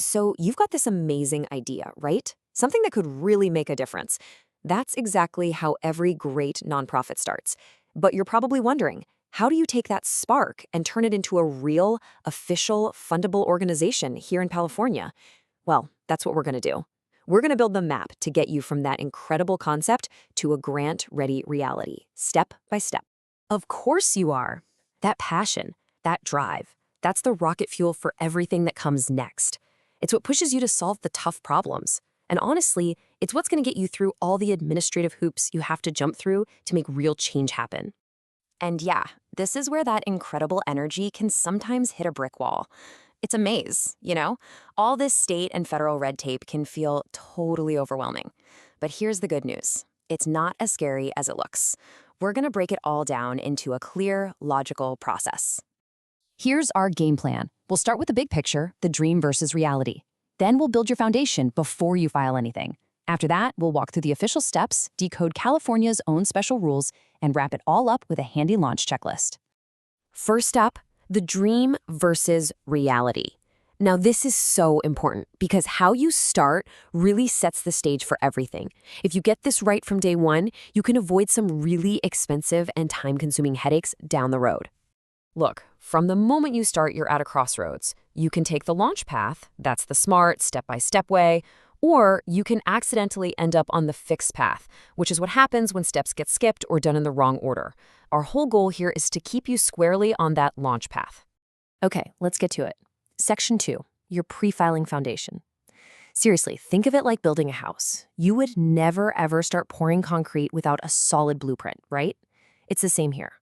So you've got this amazing idea, right? Something that could really make a difference. That's exactly how every great nonprofit starts. But you're probably wondering, how do you take that spark and turn it into a real, official, fundable organization here in California? Well, that's what we're going to do. We're going to build the map to get you from that incredible concept to a grant-ready reality, step by step. Of course you are. That passion, that drive, that's the rocket fuel for everything that comes next. It's what pushes you to solve the tough problems. And honestly, it's what's going to get you through all the administrative hoops you have to jump through to make real change happen. And yeah, this is where that incredible energy can sometimes hit a brick wall. It's a maze, you know? All this state and federal red tape can feel totally overwhelming. But here's the good news. It's not as scary as it looks. We're going to break it all down into a clear, logical process. Here's our game plan. We'll start with the big picture, the dream versus reality. Then we'll build your foundation before you file anything. After that, we'll walk through the official steps, decode California's own special rules, and wrap it all up with a handy launch checklist. First up, the dream versus reality. Now, this is so important because how you start really sets the stage for everything. If you get this right from day one, you can avoid some really expensive and time-consuming headaches down the road. Look, from the moment you start, you're at a crossroads. You can take the launch path, that's the smart, step-by-step way, or you can accidentally end up on the fixed path, which is what happens when steps get skipped or done in the wrong order. Our whole goal here is to keep you squarely on that launch path. Okay, let's get to it. Section 2, your pre-filing foundation. Seriously, think of it like building a house. You would never, ever start pouring concrete without a solid blueprint, right? It's the same here.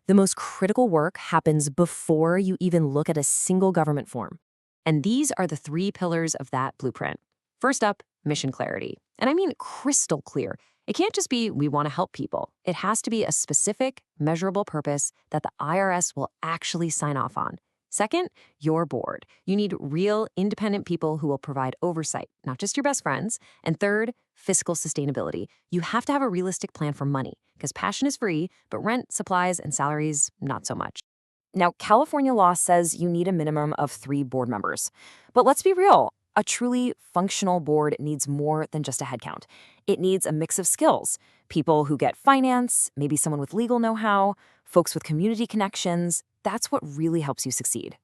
The most critical work happens before you even look at a single government form. And these are the 3 pillars of that blueprint. First up, mission clarity. And I mean crystal clear. It can't just be, we want to help people. It has to be a specific, measurable purpose that the IRS will actually sign off on. Second, your board. You need real, independent people who will provide oversight, not just your best friends. And third, fiscal sustainability. You have to have a realistic plan for money, because passion is free, but rent, supplies, and salaries, not so much. Now, California law says you need a minimum of 3 board members. But let's be real. A truly functional board needs more than just a headcount. It needs a mix of skills. People who get finance, maybe someone with legal know-how, folks with community connections. That's what really helps you succeed.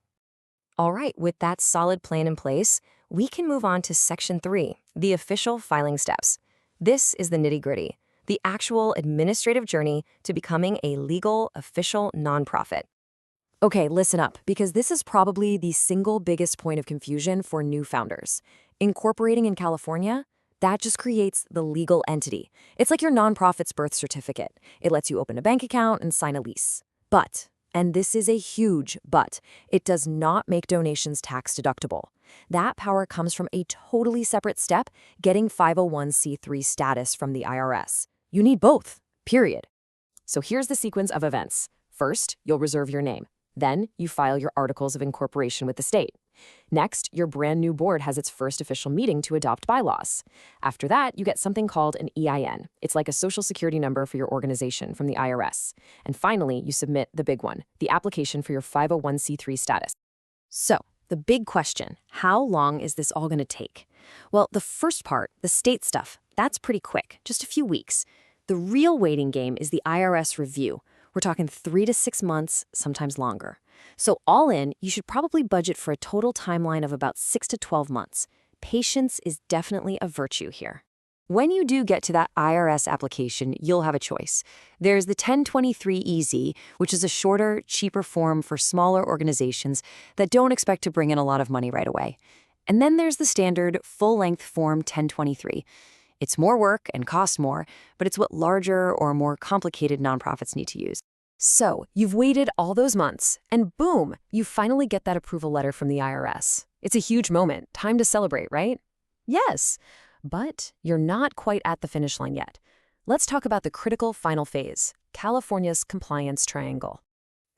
All right, with that solid plan in place, we can move on to Section 3, the official filing steps. This is the nitty-gritty, the actual administrative journey to becoming a legal, official nonprofit. Okay, listen up, because this is probably the single biggest point of confusion for new founders. Incorporating in California, that just creates the legal entity. It's like your nonprofit's birth certificate. It lets you open a bank account and sign a lease. But, and this is a huge but, it does not make donations tax deductible. That power comes from a totally separate step, getting 501c3 status from the IRS. You need both, period. So here's the sequence of events. First, you'll reserve your name. Then, you file your articles of incorporation with the state. Next, your brand new board has its first official meeting to adopt bylaws. After that, you get something called an EIN. It's like a social security number for your organization from the IRS. And finally, you submit the big one, the application for your 501c3 status. So, the big question, how long is this all going to take? Well, the first part, the state stuff, that's pretty quick, just a few weeks. The real waiting game is the IRS review. We're talking 3 to 6 months, sometimes longer. So all in, you should probably budget for a total timeline of about 6 to 12 months. Patience is definitely a virtue here. When you do get to that IRS application, you'll have a choice. There's the 1023-EZ, which is a shorter, cheaper form for smaller organizations that don't expect to bring in a lot of money right away. And then there's the standard, full-length Form 1023. It's more work and costs more, but it's what larger or more complicated nonprofits need to use. So, you've waited all those months, and boom, you finally get that approval letter from the IRS. It's a huge moment, time to celebrate, right? Yes, but you're not quite at the finish line yet. Let's talk about the critical final phase, California's compliance triangle.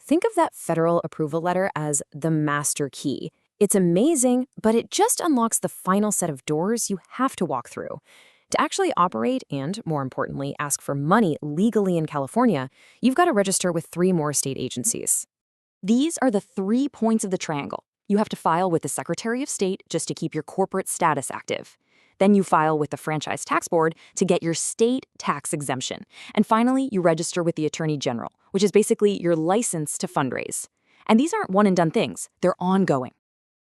Think of that federal approval letter as the master key. It's amazing, but it just unlocks the final set of doors you have to walk through. To actually operate and, more importantly, ask for money legally in California, you've got to register with 3 more state agencies. These are the 3 points of the triangle. You have to file with the Secretary of State just to keep your corporate status active. Then you file with the Franchise Tax Board to get your state tax exemption. And finally, you register with the Attorney General, which is basically your license to fundraise. And these aren't one-and-done things. They're ongoing.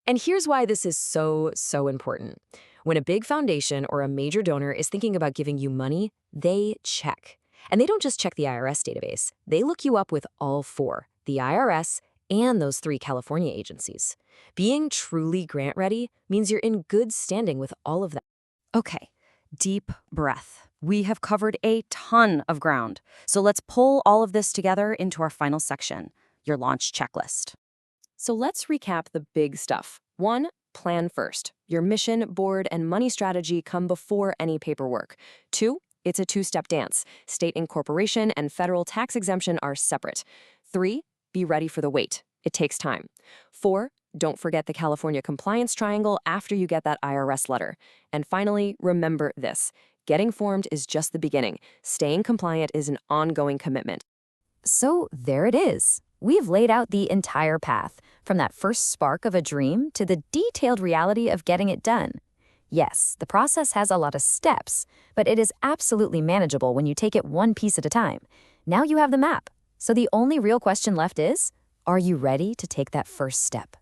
And here's why this is so important. When a big foundation or a major donor is thinking about giving you money, they check. And they don't just check the IRS database. They look you up with all four, the IRS and those 3 California agencies. Being truly grant-ready means you're in good standing with all of them. Okay, deep breath. We have covered a ton of ground. So let's pull all of this together into our final section, your launch checklist. So let's recap the big stuff. 1, plan first. Your mission, board, and money strategy come before any paperwork. 2, it's a 2-step dance. State incorporation and federal tax exemption are separate. 3, be ready for the wait. It takes time. 4, don't forget the California compliance triangle after you get that IRS letter. And finally, remember this. Getting formed is just the beginning. Staying compliant is an ongoing commitment. So there it is. We've laid out the entire path, from that first spark of a dream to the detailed reality of getting it done. Yes, the process has a lot of steps, but it is absolutely manageable when you take it one piece at a time. Now you have the map. So the only real question left is, are you ready to take that first step?